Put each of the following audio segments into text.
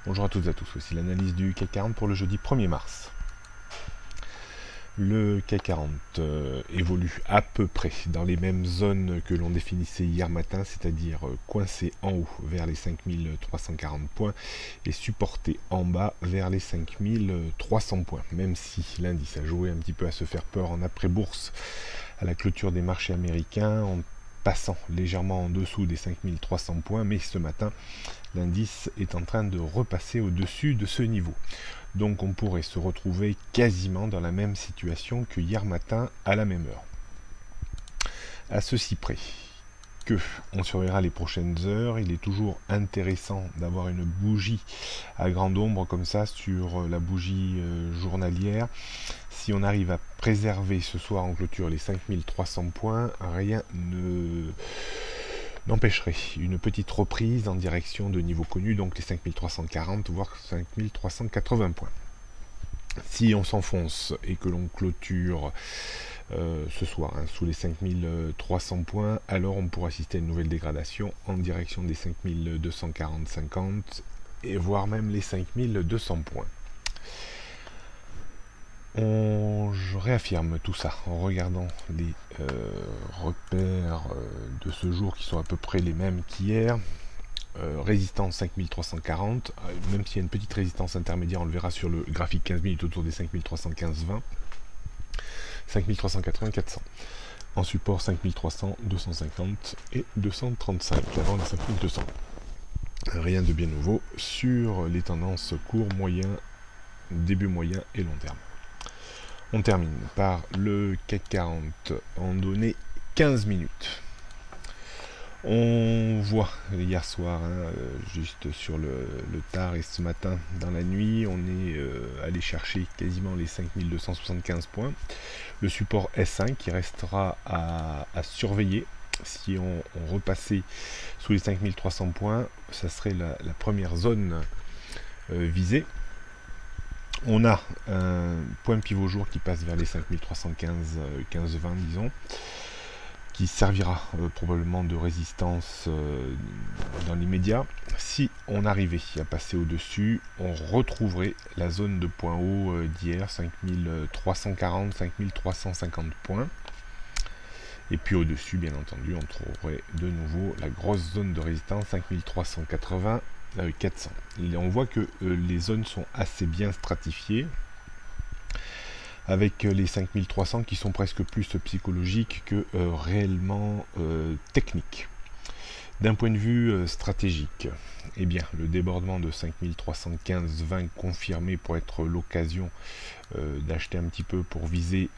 Bonjour à toutes et à tous, voici l'analyse du CAC 40 pour le jeudi 1er mars. Le CAC 40 évolue à peu près dans les mêmes zones que l'on définissait hier matin, c'est-à-dire coincé en haut vers les 5340 points et supporté en bas vers les 5300 points. Même si l'indice a joué un petit peu à se faire peur en après-bourse à la clôture des marchés américains, en passant légèrement en dessous des 5300 points, mais ce matin, l'indice est en train de repasser au-dessus de ce niveau. Donc on pourrait se retrouver quasiment dans la même situation que hier matin à la même heure. À ceci près que on surveillera les prochaines heures, il est toujours intéressant d'avoir une bougie à grande ombre comme ça sur la bougie journalière. Si on arrive à préserver ce soir en clôture les 5300 points, rien n'empêcherait une petite reprise en direction de niveaux connus, donc les 5340 voire 5380 points. Si on s'enfonce et que l'on clôture ce soir sous les 5300 points, alors on pourra assister à une nouvelle dégradation en direction des 5240-50 et voire même les 5200 points. Je réaffirme tout ça en regardant les repères de ce jour qui sont à peu près les mêmes qu'hier. Résistance 5340, même s'il y a une petite résistance intermédiaire, on le verra sur le graphique 15 minutes autour des 5315-20, 5380-400. En support 5300, 250 et 235 avant les 5200. Rien de bien nouveau sur les tendances court, moyen, début moyen et long terme. On termine par le CAC 40 en données 15 minutes. On voit hier soir, juste sur le tard et ce matin dans la nuit, on est allé chercher quasiment les 5275 points. Le support S5 qui restera à surveiller. Si on repassait sous les 5300 points, ça serait la première zone visée. On a un point pivot jour qui passe vers les 5315, 15-20 disons, qui servira probablement de résistance dans l'immédiat. Si on arrivait à passer au-dessus, on retrouverait la zone de point haut d'hier, 5340, 5350 points. Et puis au-dessus, bien entendu, on trouverait de nouveau la grosse zone de résistance, 5380, 400. Et on voit que les zones sont assez bien stratifiées, avec les 5300 qui sont presque plus psychologiques que réellement techniques. D'un point de vue stratégique, eh bien, le débordement de 5315-20 confirmé pour être l'occasion d'acheter un petit peu pour viser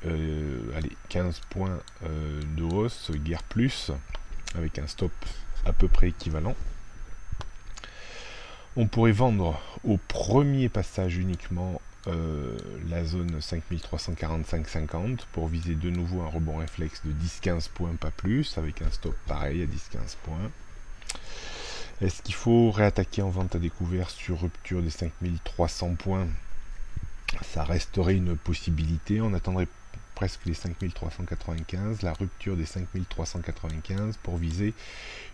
15 points de hausse, guère plus, avec un stop à peu près équivalent. On pourrait vendre au premier passage uniquement la zone 5345-50 pour viser de nouveau un rebond réflexe de 10-15 points, pas plus, avec un stop pareil à 10-15 points. Est-ce qu'il faut réattaquer en vente à découvert sur rupture des 5300 points? Ça resterait une possibilité, on attendrait presque les 5395, la rupture des 5395 pour viser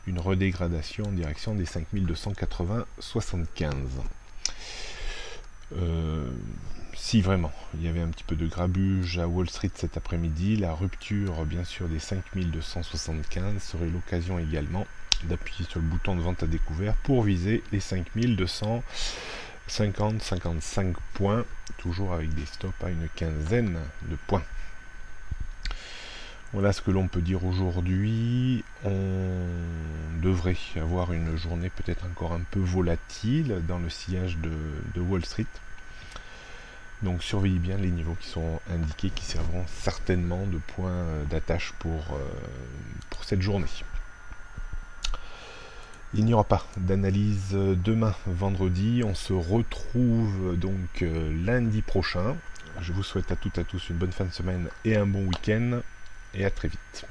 une redégradation en direction des 5280-75. Si vraiment il y avait un petit peu de grabuge à Wall Street cet après-midi, la rupture bien sûr des 5275 serait l'occasion également d'appuyer sur le bouton de vente à découvert pour viser les 5250-55 points, toujours avec des stops à une quinzaine de points. Voilà ce que l'on peut dire aujourd'hui. On devrait avoir une journée peut-être encore un peu volatile dans le sillage de Wall Street. Donc surveillez bien les niveaux qui sont indiqués, qui serviront certainement de point d'attache pour cette journée. Il n'y aura pas d'analyse demain vendredi. On se retrouve donc lundi prochain. Je vous souhaite à toutes et à tous une bonne fin de semaine et un bon week-end. Et à très vite.